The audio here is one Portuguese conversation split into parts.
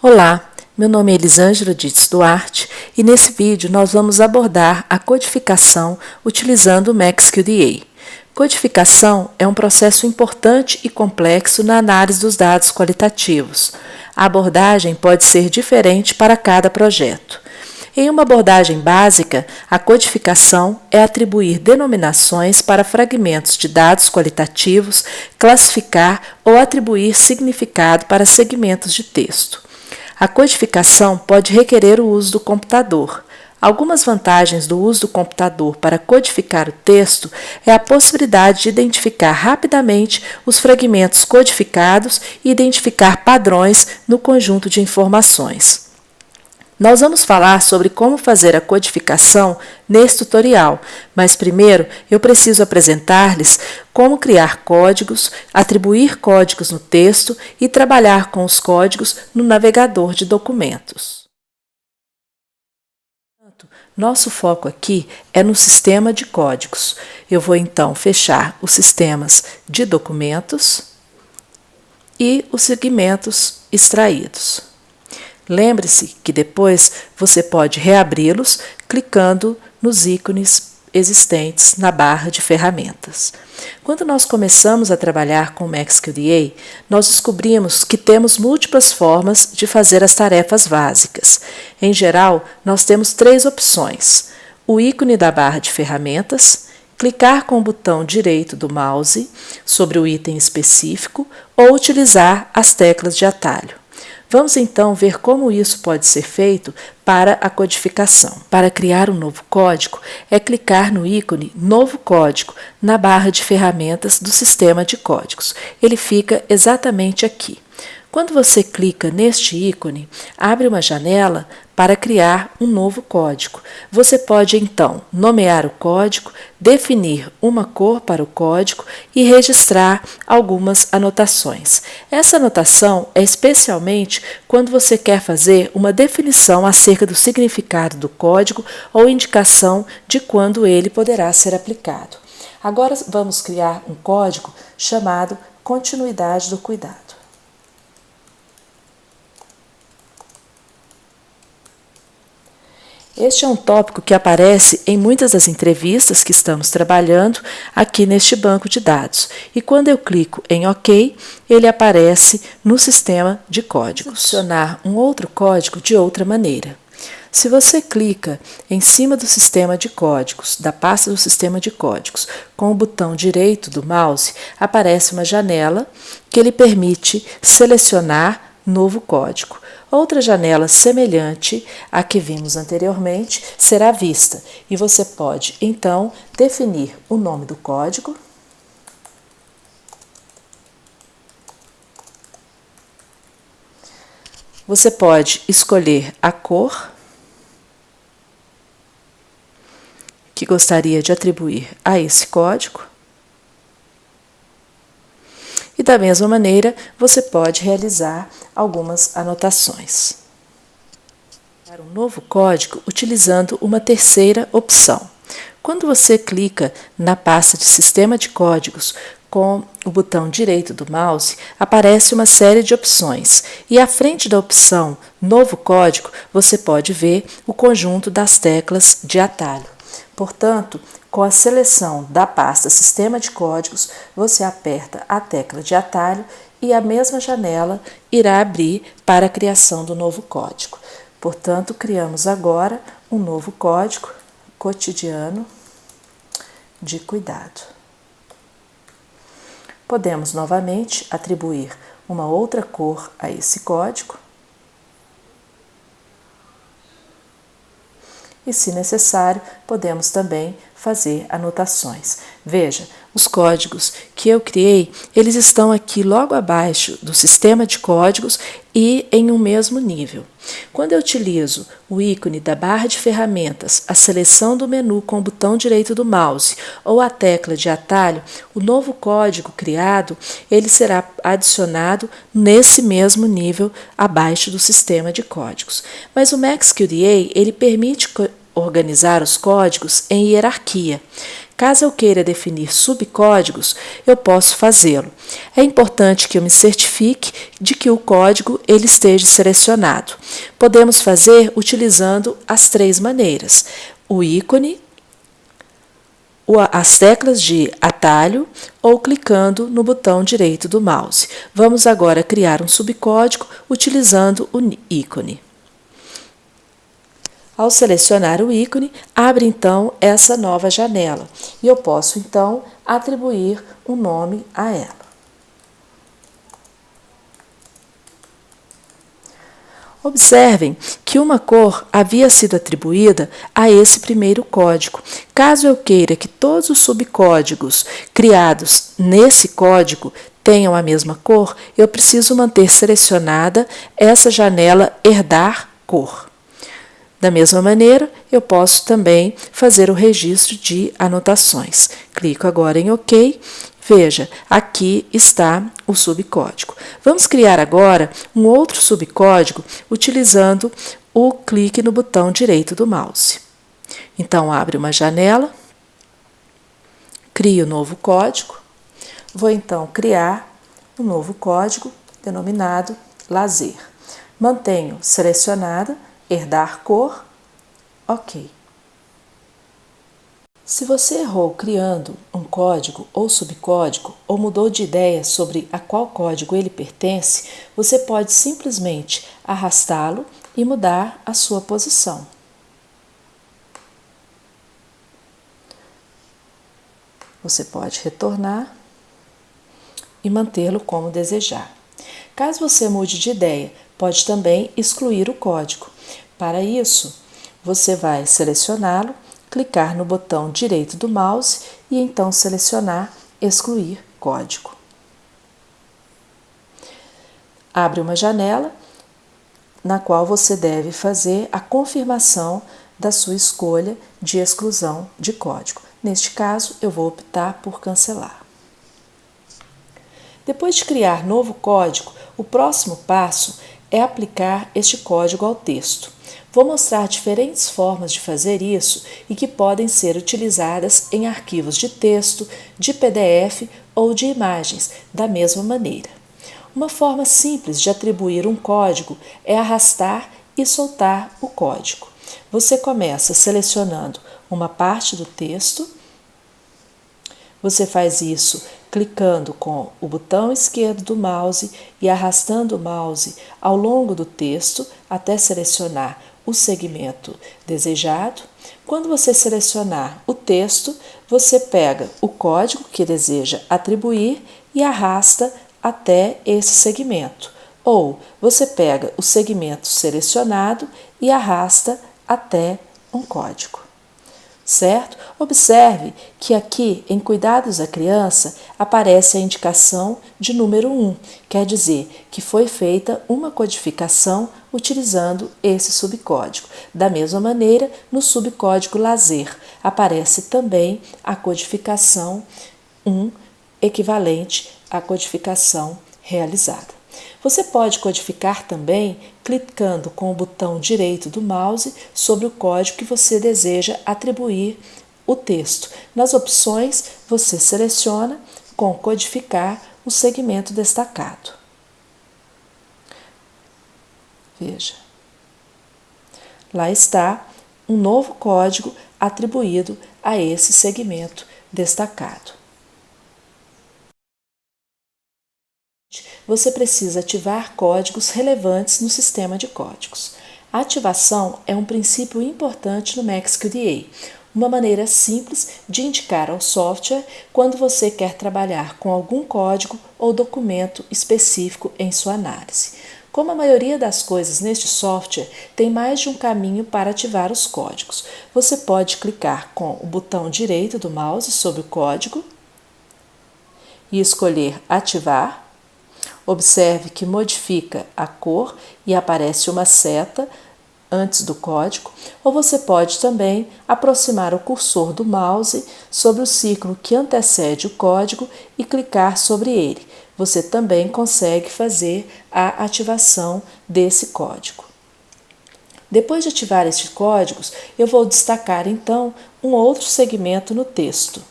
Olá, meu nome é Elisângela Dietz Duarte e nesse vídeo nós vamos abordar a codificação utilizando o MaxQDA. Codificação é um processo importante e complexo na análise dos dados qualitativos. A abordagem pode ser diferente para cada projeto. Em uma abordagem básica, a codificação é atribuir denominações para fragmentos de dados qualitativos, classificar ou atribuir significado para segmentos de texto. A codificação pode requerer o uso do computador. Algumas vantagens do uso do computador para codificar o texto é a possibilidade de identificar rapidamente os fragmentos codificados e identificar padrões no conjunto de informações. Nós vamos falar sobre como fazer a codificação nesse tutorial, mas primeiro eu preciso apresentar-lhes como criar códigos, atribuir códigos no texto e trabalhar com os códigos no navegador de documentos. Nosso foco aqui é no sistema de códigos. Eu vou então fechar os sistemas de documentos e os segmentos extraídos. Lembre-se que depois você pode reabri-los clicando nos ícones existentes na barra de ferramentas. Quando nós começamos a trabalhar com o MaxQDA, nós descobrimos que temos múltiplas formas de fazer as tarefas básicas. Em geral, nós temos três opções: o ícone da barra de ferramentas, clicar com o botão direito do mouse sobre o item específico ou utilizar as teclas de atalho. Vamos então ver como isso pode ser feito para a codificação. Para criar um novo código, é clicar no ícone Novo Código na barra de ferramentas do sistema de códigos. Ele fica exatamente aqui. Quando você clica neste ícone, abre uma janela para criar um novo código. Você pode então nomear o código, definir uma cor para o código e registrar algumas anotações. Essa anotação é especialmente quando você quer fazer uma definição acerca do significado do código ou indicação de quando ele poderá ser aplicado. Agora vamos criar um código chamado Continuidade do Cuidado. Este é um tópico que aparece em muitas das entrevistas que estamos trabalhando aqui neste banco de dados. E quando eu clico em OK, ele aparece no sistema de códigos. Adicionar um outro código de outra maneira. Se você clica em cima do sistema de códigos, da pasta do sistema de códigos, com o botão direito do mouse, aparece uma janela que lhe permite selecionar novo código. Outra janela semelhante à que vimos anteriormente será vista e você pode, então, definir o nome do código, você pode escolher a cor que gostaria de atribuir a esse código. E da mesma maneira, você pode realizar algumas anotações. Para um novo código, utilizando uma terceira opção. Quando você clica na pasta de Sistema de Códigos com o botão direito do mouse, aparece uma série de opções. E à frente da opção Novo Código, você pode ver o conjunto das teclas de atalho. Portanto, com a seleção da pasta Sistema de Códigos, você aperta a tecla de atalho e a mesma janela irá abrir para a criação do novo código. Portanto, criamos agora um novo código cotidiano de cuidado. Podemos novamente atribuir uma outra cor a esse código. E, se necessário, podemos também fazer anotações. Veja, os códigos que eu criei, eles estão aqui logo abaixo do sistema de códigos e em um mesmo nível. Quando eu utilizo o ícone da barra de ferramentas, a seleção do menu com o botão direito do mouse ou a tecla de atalho, o novo código criado, ele será adicionado nesse mesmo nível abaixo do sistema de códigos. Mas o MaxQDA, ele permite organizar os códigos em hierarquia. Caso eu queira definir subcódigos, eu posso fazê-lo. É importante que eu me certifique de que o código ele esteja selecionado. Podemos fazer utilizando as 3 maneiras: o ícone, as teclas de atalho ou clicando no botão direito do mouse. Vamos agora criar um subcódigo utilizando o ícone. Ao selecionar o ícone, abre então essa nova janela e eu posso então atribuir um nome a ela. Observem que uma cor havia sido atribuída a esse primeiro código. Caso eu queira que todos os subcódigos criados nesse código tenham a mesma cor, eu preciso manter selecionada essa janela Herdar Cor. Da mesma maneira, eu posso também fazer o registro de anotações. Clico agora em OK. Veja, aqui está o subcódigo. Vamos criar agora um outro subcódigo utilizando o clique no botão direito do mouse. Então, abre uma janela, crio um novo código. Vou então criar um novo código denominado lazer. Mantenho selecionada Herdar Cor, OK. Se você errou criando um código ou subcódigo ou mudou de ideia sobre a qual código ele pertence, você pode simplesmente arrastá-lo e mudar a sua posição. Você pode retornar e mantê-lo como desejar. Caso você mude de ideia, pode também excluir o código. Para isso, você vai selecioná-lo, clicar no botão direito do mouse e então selecionar Excluir código. Abre uma janela na qual você deve fazer a confirmação da sua escolha de exclusão de código. Neste caso, eu vou optar por cancelar. Depois de criar novo código, o próximo passo é aplicar este código ao texto. Vou mostrar diferentes formas de fazer isso e que podem ser utilizadas em arquivos de texto, de PDF ou de imagens, da mesma maneira. Uma forma simples de atribuir um código é arrastar e soltar o código. Você começa selecionando uma parte do texto. Você faz isso clicando com o botão esquerdo do mouse e arrastando o mouse ao longo do texto até selecionar o segmento desejado. Quando você selecionar o texto, você pega o código que deseja atribuir e arrasta até esse segmento. Ou você pega o segmento selecionado e arrasta até um código. Certo? Observe que aqui em Cuidados à Criança aparece a indicação de número 1, quer dizer que foi feita uma codificação utilizando esse subcódigo. Da mesma maneira, no subcódigo lazer aparece também a codificação 1, equivalente à codificação realizada. Você pode codificar também clicando com o botão direito do mouse sobre o código que você deseja atribuir o texto. Nas opções, você seleciona com codificar o segmento destacado. Veja. Lá está um novo código atribuído a esse segmento destacado. Você precisa ativar códigos relevantes no sistema de códigos. A ativação é um princípio importante no MaxQDA, uma maneira simples de indicar ao software quando você quer trabalhar com algum código ou documento específico em sua análise. Como a maioria das coisas neste software tem mais de um caminho para ativar os códigos, você pode clicar com o botão direito do mouse sobre o código e escolher Ativar. Observe que modifica a cor e aparece uma seta antes do código, ou você pode também aproximar o cursor do mouse sobre o círculo que antecede o código e clicar sobre ele. Você também consegue fazer a ativação desse código. Depois de ativar estes códigos, eu vou destacar então um outro segmento no texto.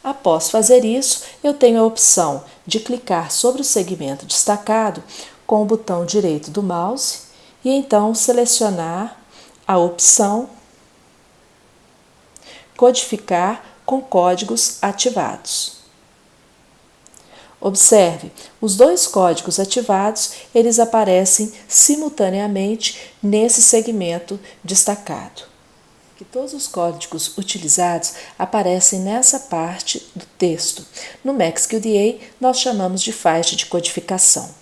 Após fazer isso, eu tenho a opção de clicar sobre o segmento destacado com o botão direito do mouse e então selecionar a opção Codificar com códigos ativados. Observe, os dois códigos ativados, eles aparecem simultaneamente nesse segmento destacado. Que todos os códigos utilizados aparecem nessa parte do texto. No MaxQDA, nós chamamos de faixa de codificação.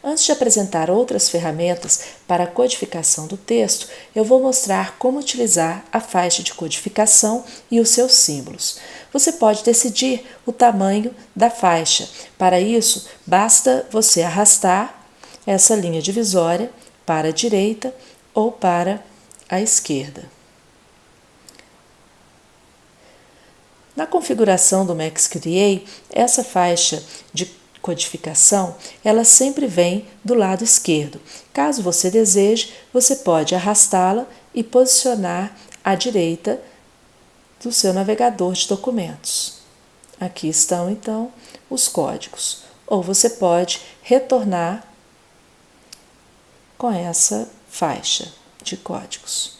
Antes de apresentar outras ferramentas para a codificação do texto, eu vou mostrar como utilizar a faixa de codificação e os seus símbolos. Você pode decidir o tamanho da faixa. Para isso, basta você arrastar essa linha divisória para a direita ou para a esquerda. Na configuração do MaxQDA, essa faixa de codificação, ela sempre vem do lado esquerdo. Caso você deseje, você pode arrastá-la e posicionar à direita do seu navegador de documentos. Aqui estão, então, os códigos. Ou você pode retornar com essa faixa de códigos.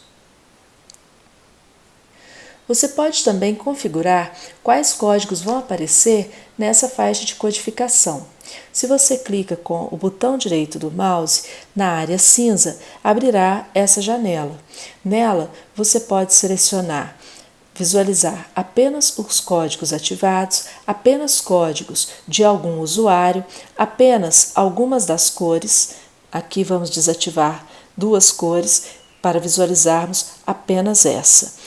Você pode também configurar quais códigos vão aparecer nessa faixa de codificação. Se você clica com o botão direito do mouse na área cinza, abrirá essa janela. Nela, você pode selecionar, visualizar apenas os códigos ativados, apenas códigos de algum usuário, apenas algumas das cores. Aqui vamos desativar duas cores para visualizarmos apenas essa.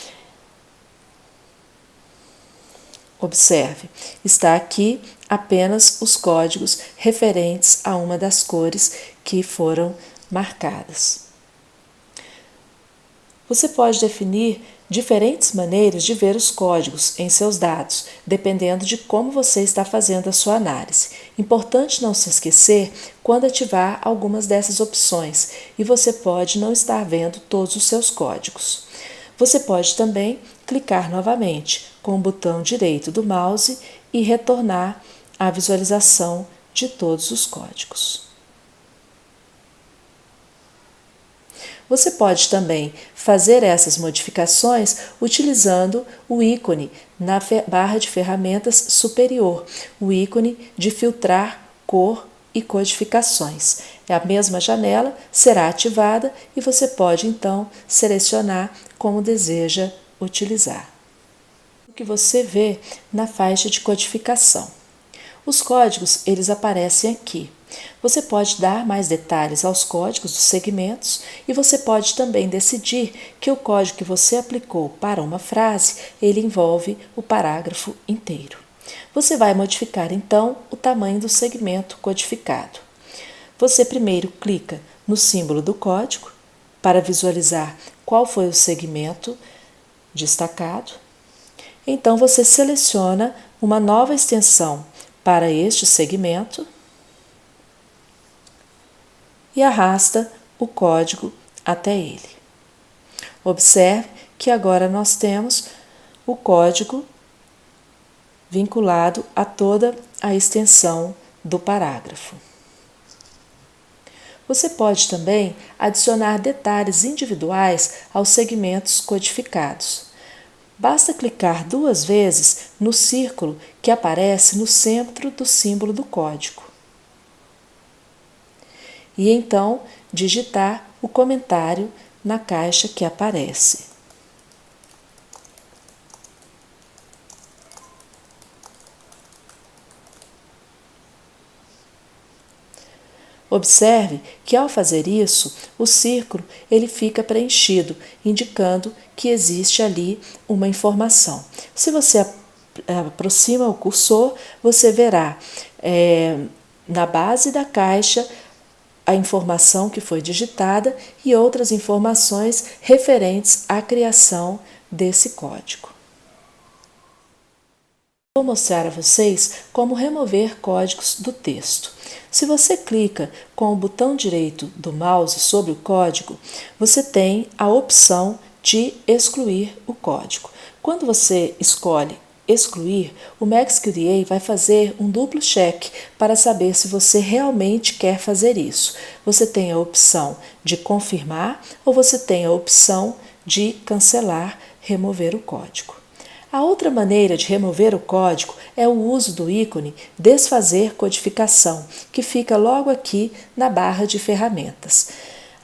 Observe, está aqui apenas os códigos referentes a uma das cores que foram marcadas. Você pode definir diferentes maneiras de ver os códigos em seus dados, dependendo de como você está fazendo a sua análise. Importante não se esquecer quando ativar algumas dessas opções e você pode não estar vendo todos os seus códigos. Você pode também clicar novamente com o botão direito do mouse e retornar à visualização de todos os códigos. Você pode também fazer essas modificações utilizando o ícone na barra de ferramentas superior, o ícone de filtrar cor e codificações. A mesma janela será ativada e você pode então selecionar como deseja utilizar. O que você vê na faixa de codificação. Os códigos, eles aparecem aqui. Você pode dar mais detalhes aos códigos dos segmentos e você pode também decidir que o código que você aplicou para uma frase, ele envolve o parágrafo inteiro. Você vai modificar então o tamanho do segmento codificado. Você primeiro clica no símbolo do código para visualizar qual foi o segmento destacado. Então você seleciona uma nova extensão para este segmento e arrasta o código até ele. Observe que agora nós temos o código vinculado a toda a extensão do parágrafo. Você pode também adicionar detalhes individuais aos segmentos codificados. Basta clicar duas vezes no círculo que aparece no centro do símbolo do código. E então digitar o comentário na caixa que aparece. Observe que ao fazer isso, o círculo ele fica preenchido, indicando que existe ali uma informação. Se você aproxima o cursor, você verá na base da caixa a informação que foi digitada e outras informações referentes à criação desse código. vou mostrar a vocês como remover códigos do texto. Se você clica com o botão direito do mouse sobre o código, você tem a opção de excluir o código. Quando você escolhe excluir, o MaxQDA vai fazer um duplo check para saber se você realmente quer fazer isso. Você tem a opção de confirmar ou você tem a opção de cancelar, remover o código. A outra maneira de remover o código é o uso do ícone Desfazer codificação, que fica logo aqui na barra de ferramentas.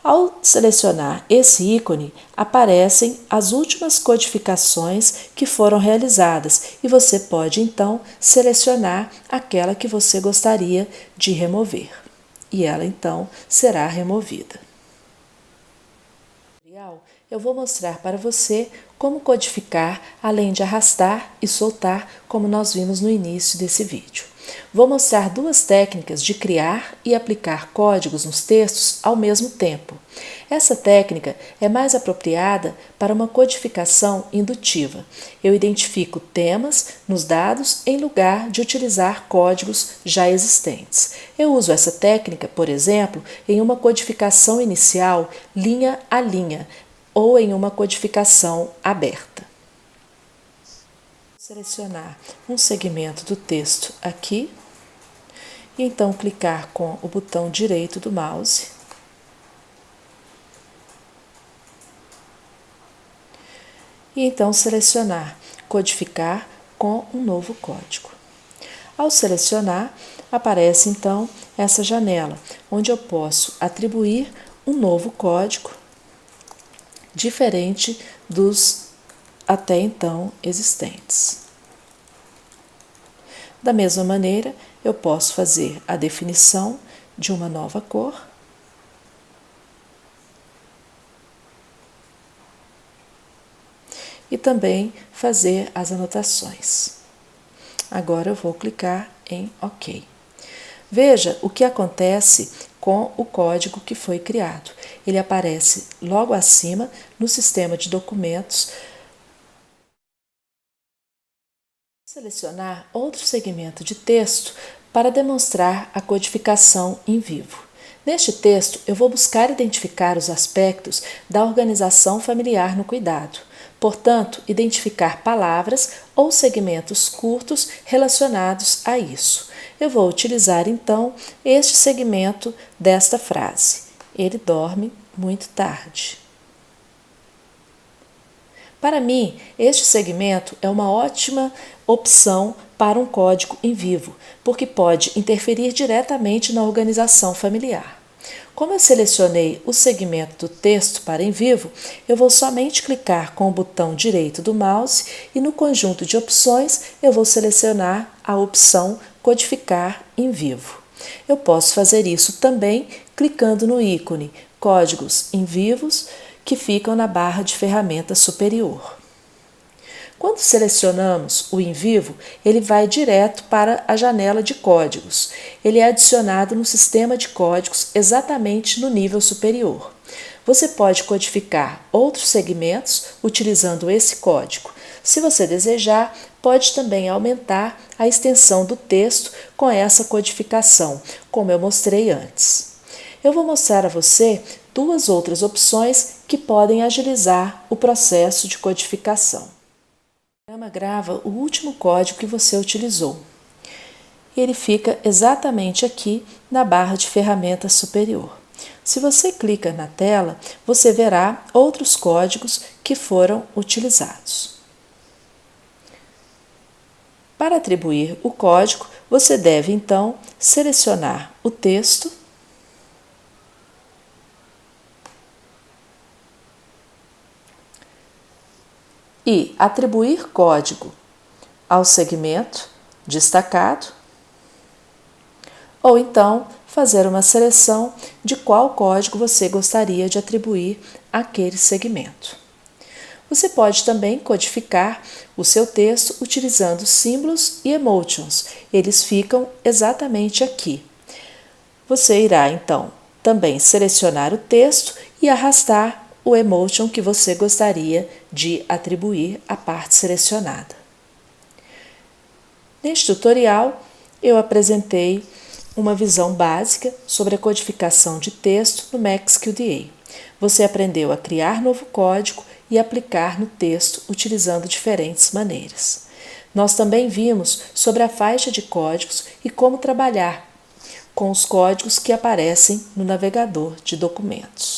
Ao selecionar esse ícone, aparecem as últimas codificações que foram realizadas e você pode então selecionar aquela que você gostaria de remover. E ela então será removida. Eu vou mostrar para você como codificar, além de arrastar e soltar, como nós vimos no início desse vídeo. Vou mostrar duas técnicas de criar e aplicar códigos nos textos ao mesmo tempo. Essa técnica é mais apropriada para uma codificação indutiva. Eu identifico temas nos dados em lugar de utilizar códigos já existentes. Eu uso essa técnica, por exemplo, em uma codificação inicial linha a linha, ou em uma codificação aberta. Vou selecionar um segmento do texto aqui e então clicar com o botão direito do mouse e então selecionar codificar com um novo código. Ao selecionar, aparece então essa janela, onde eu posso atribuir um novo código diferente dos até então existentes. Da mesma maneira, eu posso fazer a definição de uma nova cor e também fazer as anotações. Agora eu vou clicar em OK. Veja o que acontece com o código que foi criado. Ele aparece logo acima no sistema de documentos. Vou selecionar outro segmento de texto para demonstrar a codificação em vivo. Neste texto, eu vou buscar identificar os aspectos da organização familiar no cuidado. Portanto, identificar palavras ou segmentos curtos relacionados a isso. Eu vou utilizar então este segmento desta frase: ele dorme muito tarde. Para mim, este segmento é uma ótima opção para um código em vivo, porque pode interferir diretamente na organização familiar. Como eu selecionei o segmento do texto para em vivo, eu vou somente clicar com o botão direito do mouse e no conjunto de opções eu vou selecionar a opção Codificar em vivo. Eu posso fazer isso também clicando no ícone Códigos em vivos, que ficam na barra de ferramentas superior. Quando selecionamos o em vivo, ele vai direto para a janela de códigos. Ele é adicionado no sistema de códigos exatamente no nível superior. Você pode codificar outros segmentos utilizando esse código. Se você desejar, pode também aumentar a extensão do texto com essa codificação, como eu mostrei antes. Eu vou mostrar a você duas outras opções que podem agilizar o processo de codificação. O programa grava o último código que você utilizou. Ele fica exatamente aqui na barra de ferramentas superior. Se você clica na tela, você verá outros códigos que foram utilizados. Para atribuir o código, você deve então selecionar o texto e atribuir código ao segmento destacado, ou então fazer uma seleção de qual código você gostaria de atribuir àquele segmento. Você pode também codificar o seu texto utilizando símbolos e emotions. Eles ficam exatamente aqui. Você irá então também selecionar o texto e arrastar o emotion que você gostaria de atribuir à parte selecionada. Neste tutorial, eu apresentei uma visão básica sobre a codificação de texto no MaxQDA. Você aprendeu a criar novo código e aplicar no texto utilizando diferentes maneiras. Nós também vimos sobre a faixa de códigos e como trabalhar com os códigos que aparecem no navegador de documentos.